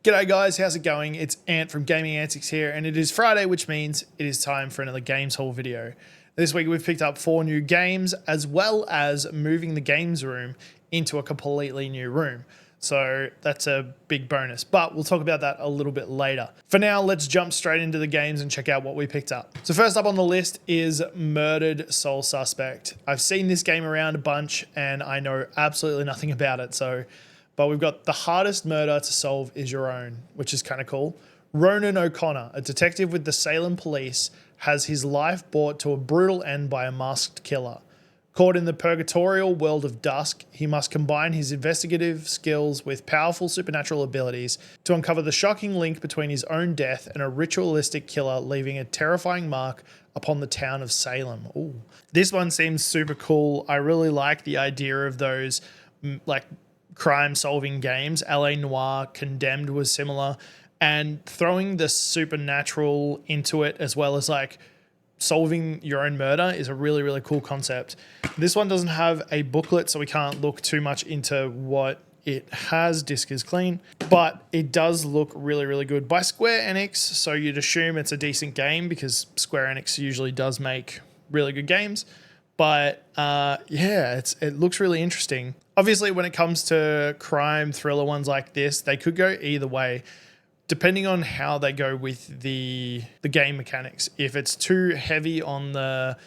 G'day guys, how's it going? It's Ant from Gaming Antics here, and it is Friday, which means it is time for another Games Haul video. This week we've picked up 4 new games, as well as moving the games room into a completely new room. So that's a big bonus, but we'll talk about that a little bit later. For now, let's jump straight into the games and check out what we picked up. So first up on the list is Murdered Soul Suspect. I've seen this game around a bunch and I know absolutely nothing about it, but we've got the hardest murder to solve is your own, which is kind of cool. Ronan O'Connor, a detective with the Salem police, has his life brought to a brutal end by a masked killer. Caught in the purgatorial world of dusk, he must combine his investigative skills with powerful supernatural abilities to uncover the shocking link between his own death and a ritualistic killer, leaving a terrifying mark upon the town of Salem. Ooh. This one seems super cool. I really like the idea of those like crime-solving games. LA Noire, Condemned was similar, and throwing the supernatural into it as well as like solving your own murder is a really, really cool concept. This one doesn't have a booklet, so we can't look too much into what it has. Disc is clean, but it does look really, really good by Square Enix, so you'd assume it's a decent game because Square Enix usually does make really good games. But yeah, it looks really interesting. Obviously, when it comes to crime thriller ones like this, they could go either way, depending on how they go with the game mechanics. If it's too heavy on the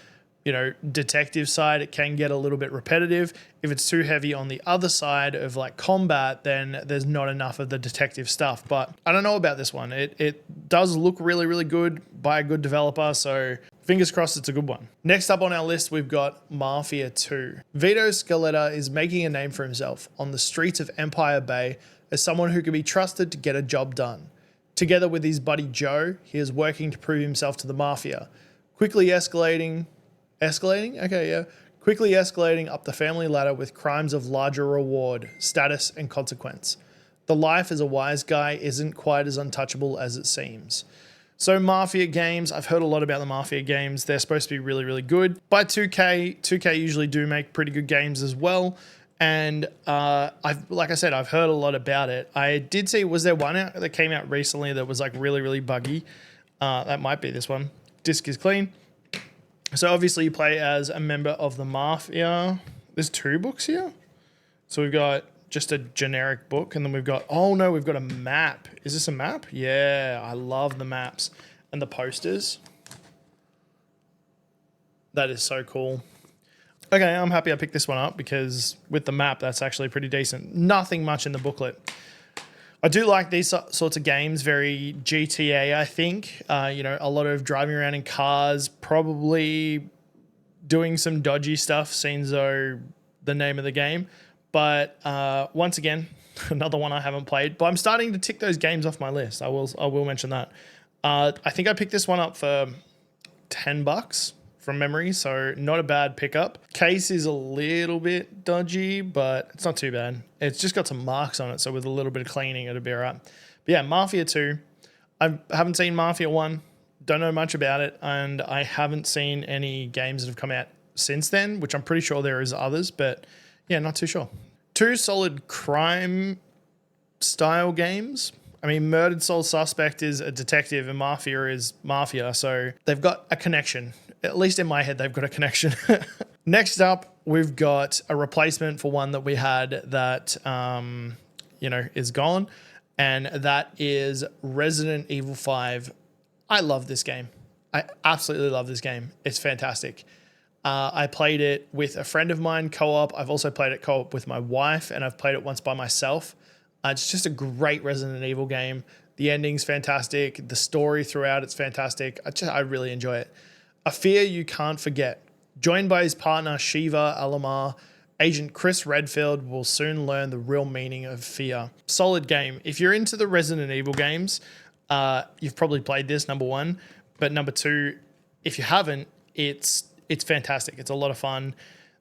detective side, it can get a little bit repetitive. If it's too heavy on the other side of like combat, then there's not enough of the detective stuff. But I don't know about this one. It does look really, really good by a good developer, so fingers crossed it's a good one. Next up on our list, we've got Mafia II. Vito Scaletta is making a name for himself on the streets of Empire Bay as someone who can be trusted to get a job done. Together with his buddy Joe, he is working to prove himself to the Mafia, quickly escalating up the family ladder with crimes of larger reward, status, and consequence. The life as a wise guy isn't quite as untouchable as it seems. So Mafia games, I've heard a lot about the Mafia games. They're supposed to be really, really good. By 2K usually do make pretty good games as well. And like I said, I've heard a lot about it. I did see, was there one out that came out recently that was like really, really buggy? That might be this one. Disc is clean. So obviously you play as a member of the Mafia. There's 2 books here. So we've got just a generic book, and then we've got a map. Is this a map? Yeah, I love the maps and the posters. That is so cool. Okay, I'm happy I picked this one up because with the map, that's actually pretty decent. Nothing much in the booklet. I do like these sorts of games, very GTA, I think. A lot of driving around in cars, probably doing some dodgy stuff, seems though the name of the game. But once again, another one I haven't played. But I'm starting to tick those games off my list. I will mention that. I think I picked this one up for $10 from memory, so not a bad pickup. Case is a little bit dodgy, but it's not too bad. It's just got some marks on it, so with a little bit of cleaning, it'll be all right. But yeah, Mafia 2. I haven't seen Mafia 1. Don't know much about it, and I haven't seen any games that have come out since then, which I'm pretty sure there is others, but yeah, not too sure. 2 solid crime style games. I mean, Murdered Soul Suspect is a detective and Mafia is Mafia, so they've got a connection. At least in my head, they've got a connection. Next up, we've got a replacement for one that we had that, is gone, and that is Resident Evil 5. I love this game. I absolutely love this game. It's fantastic. I played it with a friend of mine, co-op. I've also played it co-op with my wife, and I've played it once by myself. It's just a great Resident Evil game. The ending's fantastic. The story throughout, it's fantastic. I really enjoy it. A fear you can't forget. Joined by his partner, Shiva Alamar, Agent Chris Redfield will soon learn the real meaning of fear. Solid game. If you're into the Resident Evil games, you've probably played this, number 1. But number 2, if you haven't, it's fantastic. It's a lot of fun.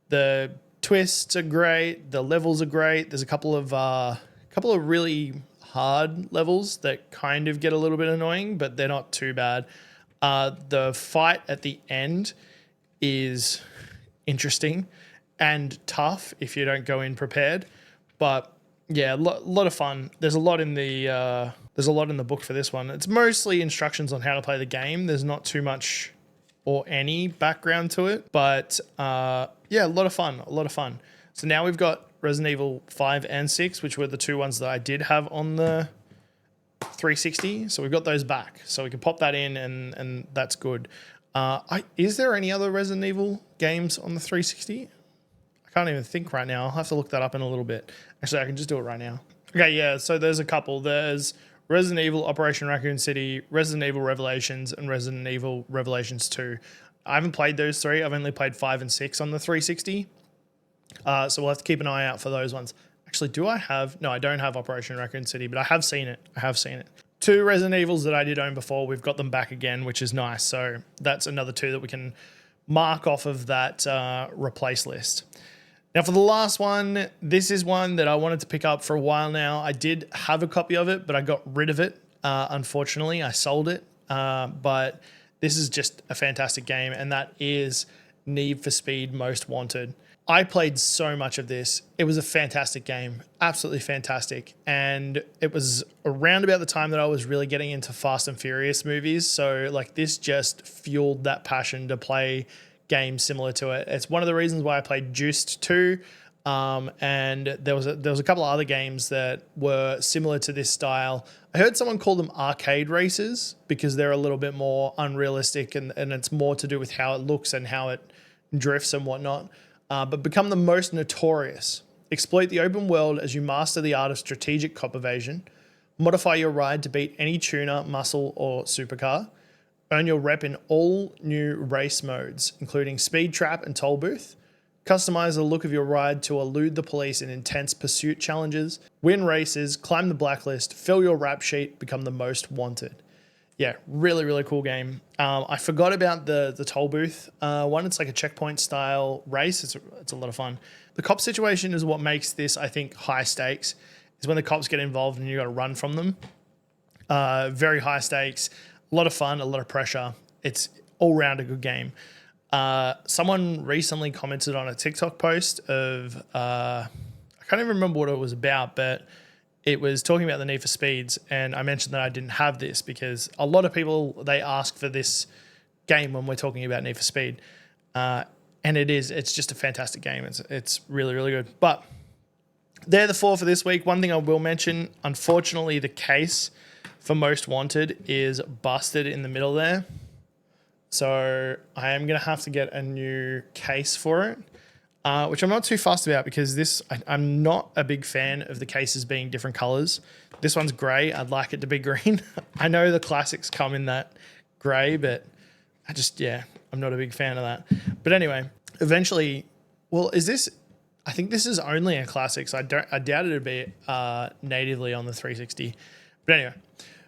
The twists are great. The levels are great. There's a couple of really hard levels that kind of get a little bit annoying, but they're not too bad. The fight at the end is interesting and tough if you don't go in prepared, but Yeah, lot of fun. There's a lot in the book for this one. It's mostly instructions on how to play the game. There's not too much or any background to it, but yeah, a lot of fun. A lot of fun. So now we've got Resident Evil 5 and 6, which were the two ones that I did have on the 360. So we've got those back. So we can pop that in, and that's good. Is there any other Resident Evil games on the 360? I can't even think right now. I'll have to look that up in a little bit. Actually, I can just do it right now. Okay, yeah, so there's a couple. There's Resident Evil Operation Raccoon City, Resident Evil Revelations, and Resident Evil Revelations 2. I haven't played those three. I've only played 5 and 6 on the 360. So we'll have to keep an eye out for those ones. Actually, do I have... No, I don't have Operation Raccoon City, but I have seen it. I have seen it. 2 Resident Evils that I did own before, we've got them back again, which is nice. So that's another 2 that we can mark off of that replace list. Now for the last one, this is one that I wanted to pick up for a while now. I did have a copy of it, but I got rid of it. Unfortunately, I sold it. But this is just a fantastic game, and that is Need for Speed Most Wanted. I played so much of this. It was a fantastic game, absolutely fantastic. And it was around about the time that I was really getting into Fast and Furious movies. So like this just fueled that passion to play games similar to it. It's one of the reasons why I played Juiced 2. And there was a couple of other games that were similar to this style. I heard someone call them arcade races because they're a little bit more unrealistic, and it's more to do with how it looks and how it drifts and whatnot. But become the most notorious. Exploit the open world as you master the art of strategic cop evasion. Modify your ride to beat any tuner, muscle, or supercar. Earn your rep in all new race modes, including speed trap and toll booth. Customize the look of your ride to elude the police in intense pursuit challenges. Win races, climb the blacklist, fill your rap sheet, become the most wanted. Yeah, really, really cool game. I forgot about the toll booth one. It's like a checkpoint style race. It's a lot of fun. The cop situation is what makes this, I think, high stakes, is when the cops get involved and you got to run from them. Very high stakes, a lot of fun, a lot of pressure. It's all round a good game. Someone recently commented on a TikTok post of, I can't even remember what it was about, but it was talking about the Need for Speeds, and I mentioned that I didn't have this because a lot of people, they ask for this game when we're talking about Need for Speed. And it's just a fantastic game. It's really, really good. But they're the 4 for this week. One thing I will mention, unfortunately, the case for Most Wanted is busted in the middle there. So I am going to have to get a new case for it. Which I'm not too fussed about because I'm not a big fan of the cases being different colors. This one's gray. I'd like it to be green. I know the classics come in that gray, but I'm not a big fan of that. But anyway, eventually, I think this is only a classics. I doubt it'd be natively on the 360. But anyway,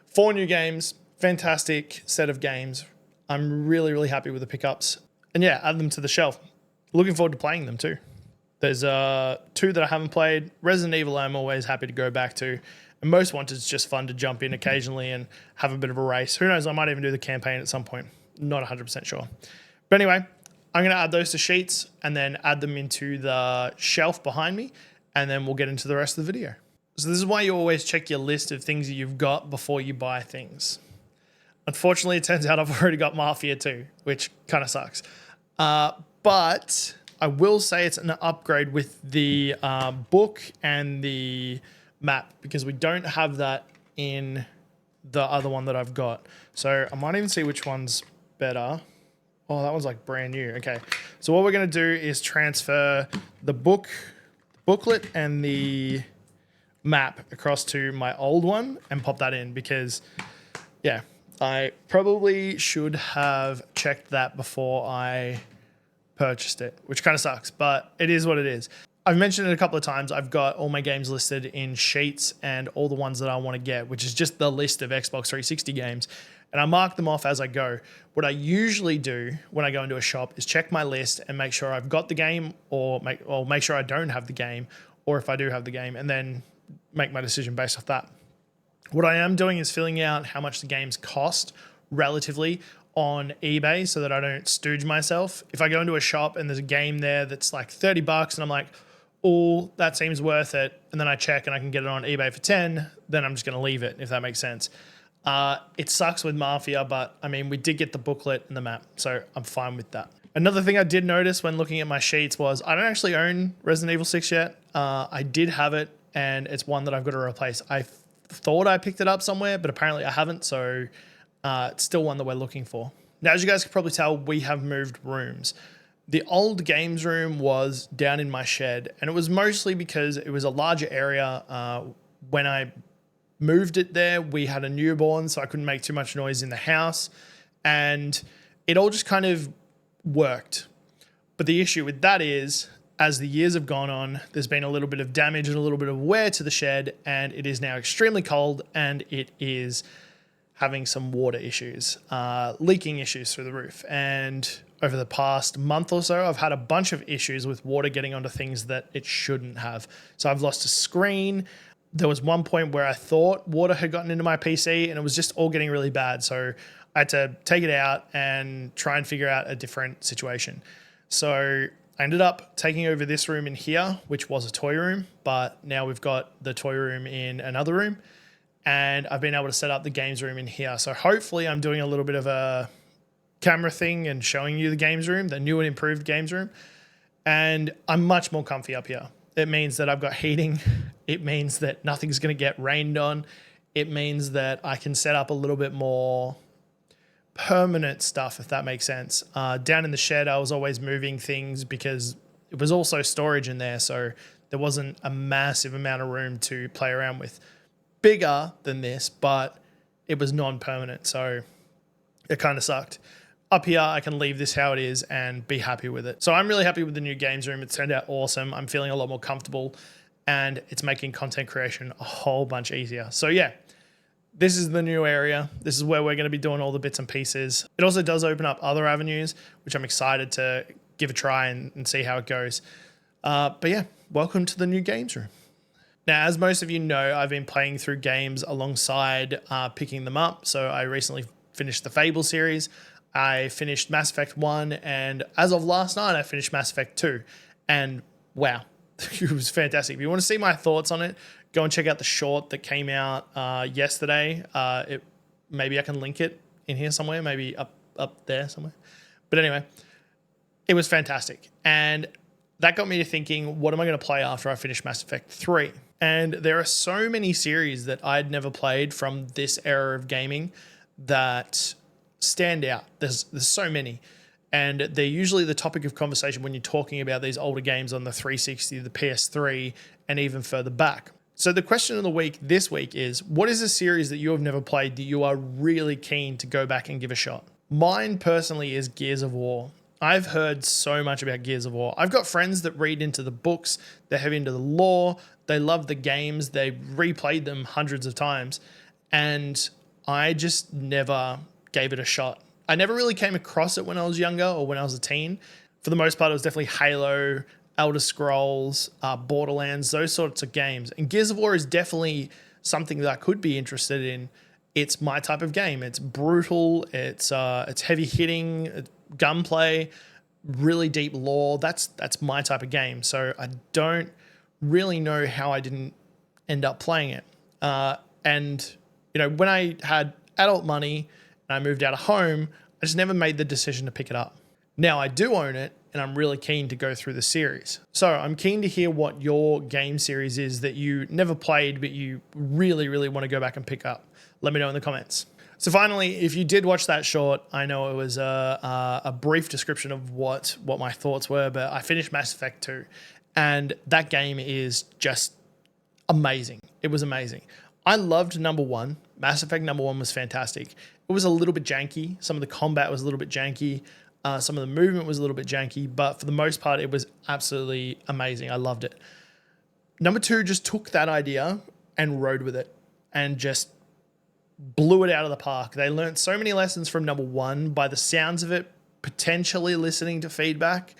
4 new games, fantastic set of games. I'm really, really happy with the pickups. And yeah, add them to the shelf. Looking forward to playing them too. There's 2 that I haven't played. Resident Evil I'm always happy to go back to. And Most Wanted is just fun to jump in occasionally and have a bit of a race. Who knows, I might even do the campaign at some point. Not 100% sure. But anyway, I'm going to add those to sheets and then add them into the shelf behind me. And then we'll get into the rest of the video. So this is why you always check your list of things that you've got before you buy things. Unfortunately, it turns out I've already got Mafia II, which kind of sucks. But I will say it's an upgrade with the book and the map because we don't have that in the other one that I've got. So I might even see which one's better. Oh, that one's like brand new. Okay. So what we're going to do is transfer the booklet and the map across to my old one and pop that in because, yeah, I probably should have checked that before I purchased it, which kind of sucks, but it is what it is. I've mentioned it a couple of times. I've got all my games listed in sheets and all the ones that I want to get, which is just the list of Xbox 360 games. And I mark them off as I go. What I usually do when I go into a shop is check my list and make sure I've got the game or make sure I don't have the game, or if I do have the game, and then make my decision based off that. What I am doing is filling out how much the games cost relatively on eBay so that I don't stooge myself. If I go into a shop and there's a game there that's like $30 and I'm like, oh, that seems worth it, and then I check and I can get it on eBay for 10, then I'm just going to leave it, if that makes sense. It sucks with Mafia, but I mean, we did get the booklet and the map, so I'm fine with that. Another thing I did notice when looking at my sheets was I don't actually own Resident Evil 6 yet. I did have it, and it's one that I've got to replace. I thought I picked it up somewhere, but apparently I haven't, so it's still one that we're looking for. Now, as you guys can probably tell, we have moved rooms. The old games room was down in my shed, and it was mostly because it was a larger area. When I moved it there, we had a newborn, so I couldn't make too much noise in the house, and it all just kind of worked. But the issue with that is, as the years have gone on, there's been a little bit of damage and a little bit of wear to the shed, and it is now extremely cold, and it is having some water issues, leaking issues through the roof. And over the past month or so, I've had a bunch of issues with water getting onto things that it shouldn't have. So I've lost a screen. There was one point where I thought water had gotten into my PC, and it was just all getting really bad. So I had to take it out and try and figure out a different situation. So I ended up taking over this room in here, which was a toy room, but now we've got the toy room in another room, and I've been able to set up the games room in here. So hopefully I'm doing a little bit of a camera thing and showing you the games room, the new and improved games room, and I'm much more comfy up here. It means that I've got heating. It means that nothing's going to get rained on. It means that I can set up a little bit more permanent stuff, if that makes sense. Down in the shed, I was always moving things because it was also storage in there, so there wasn't a massive amount of room to play around with. Bigger than this, but it was non-permanent, so it kind of sucked. Up here, I can leave this how it is and be happy with it. So I'm really happy with the new games room. It's turned out awesome. I'm feeling a lot more comfortable, and it's making content creation a whole bunch easier. So yeah, this is the new area. This is where we're going to be doing all the bits and pieces. It also does open up other avenues, which I'm excited to give a try and see how it goes. But yeah, welcome to the new games room. Now, as most of you know, I've been playing through games alongside picking them up. So I recently finished the Fable series. I finished Mass Effect 1, and as of last night, I finished Mass Effect 2. And wow, it was fantastic. If you want to see my thoughts on it, go and check out the short that came out yesterday. Maybe I can link it in here somewhere, maybe up there somewhere. But anyway, it was fantastic. And that got me to thinking, what am I going to play after I finish Mass Effect 3? And there are so many series that I'd never played from this era of gaming that stand out. There's so many. And they're usually the topic of conversation when you're talking about these older games on the 360, the PS3, and even further back. So the question of the week this week is, what is a series that you have never played that you are really keen to go back and give a shot? Mine personally is Gears of War. I've heard so much about Gears of War. I've got friends that read into the books, they're heavy into the lore, they love the games, they replayed them hundreds of times, and I just never gave it a shot. I never really came across it when I was younger or when I was a teen. For the most part, it was definitely Halo, Elder Scrolls, Borderlands, those sorts of games. And Gears of War is definitely something that I could be interested in. It's my type of game. It's brutal, it's heavy hitting, gunplay, really deep lore. That's my type of game. So I don't really know how I didn't end up playing it. And you know, when I had adult money and I moved out of home, I just never made the decision to pick it up. Now I do own it, and I'm really keen to go through the series. So I'm keen to hear what your game series is that you never played, but you really, really want to go back and pick up. Let me know in the comments. So finally, if you did watch that short, I know it was a brief description of what my thoughts were, but I finished Mass Effect 2, and that game is just amazing. It was amazing. I loved number 1. Mass Effect number 1 was fantastic. It was a little bit janky. Some of the combat was a little bit janky. Some of the movement was a little bit janky, but for the most part, it was absolutely amazing. I loved it. Number 2 just took that idea and rode with it and just blew it out of the park. They learned so many lessons from number 1 by the sounds of it, potentially listening to feedback,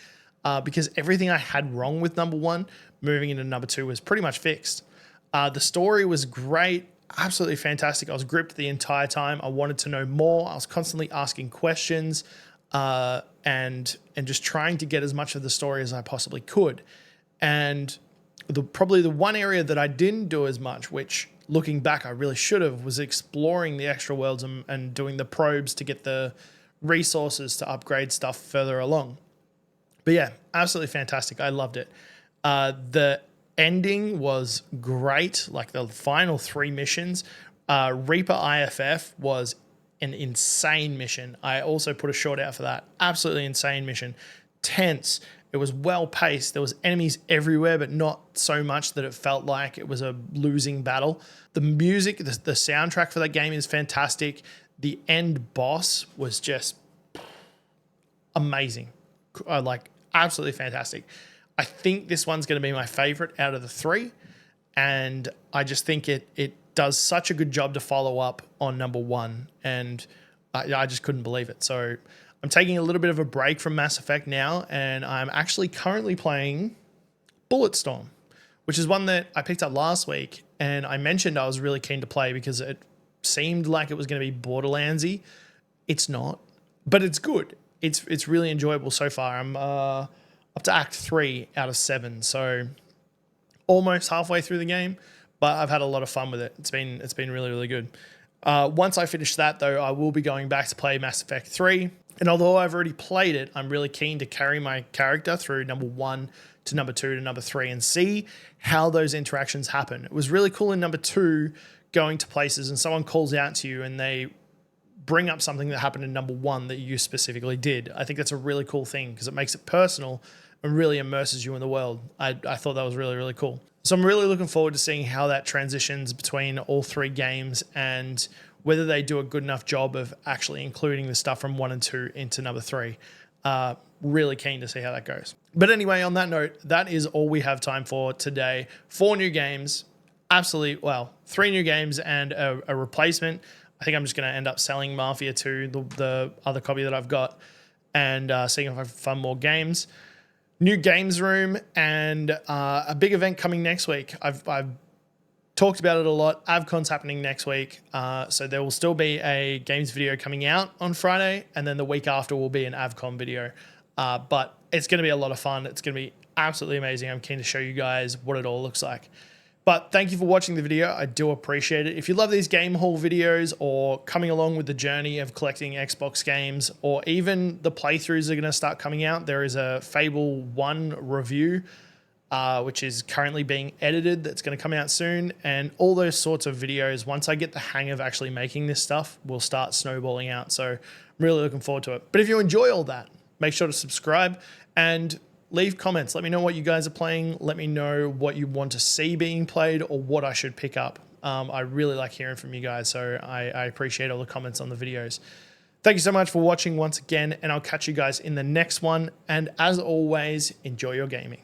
because everything I had wrong with number 1, moving into number 2 was pretty much fixed. The story was great, absolutely fantastic. I was gripped the entire time. I wanted to know more. I was constantly asking questions. And just trying to get as much of the story as I possibly could. And Probably the one area that I didn't do as much, which looking back I really should have, was exploring the extra worlds and doing the probes to get the resources to upgrade stuff further along. But yeah, absolutely fantastic. I loved it. The ending was great. Like the final 3 missions. Reaper IFF was an insane mission. I also put a short out for that. Absolutely insane mission. Tense. It was well paced. There was enemies everywhere, but not so much that it felt like it was a losing battle. The music, the soundtrack for that game is fantastic. The end boss was just amazing. Like absolutely fantastic. I think this one's going to be my favorite out of the 3. And I just think it does such a good job to follow up on number 1. And I just couldn't believe it. So I'm taking a little bit of a break from Mass Effect now, and I'm actually currently playing Bulletstorm, which is one that I picked up last week, and I mentioned I was really keen to play because it seemed like it was going to be Borderlands-y. It's not, but it's good. It's really enjoyable so far. I'm up to Act 3 out of 7, so almost halfway through the game, but I've had a lot of fun with it. It's been really, really good. Once I finish that, though, I will be going back to play Mass Effect 3. And although I've already played it, I'm really keen to carry my character through number 1 to number 2 to number 3 and see how those interactions happen. It was really cool in number 2 going to places and someone calls out to you and they bring up something that happened in number 1 that you specifically did. I think that's a really cool thing because it makes it personal and really immerses you in the world. I thought that was really, really cool. So I'm really looking forward to seeing how that transitions between all 3 games and whether they do a good enough job of actually including the stuff from 1 and 2 into number 3. Really keen to see how that goes. But anyway, on that note, that is all we have time for today. 4 new games, absolutely, well, 3 new games and a replacement. I think I'm just going to end up selling Mafia II, the other copy that I've got, and seeing if I can find more games. New games room and a big event coming next week. I've talked about it a lot. AvCon's happening next week. So there will still be a games video coming out on Friday, and then the week after will be an AvCon video. But it's going to be a lot of fun. It's going to be absolutely amazing. I'm keen to show you guys what it all looks like. But thank you for watching the video. I do appreciate it. If you love these game haul videos or coming along with the journey of collecting Xbox games, or even the playthroughs are going to start coming out, there is a Fable 1 review, which is currently being edited. That's going to come out soon. And all those sorts of videos, once I get the hang of actually making this stuff, will start snowballing out. So I'm really looking forward to it. But if you enjoy all that, make sure to subscribe and leave comments. Let me know what you guys are playing. Let me know what you want to see being played or what I should pick up. I really like hearing from you guys, so I appreciate all the comments on the videos. Thank you so much for watching once again, and I'll catch you guys in the next one. And as always, enjoy your gaming.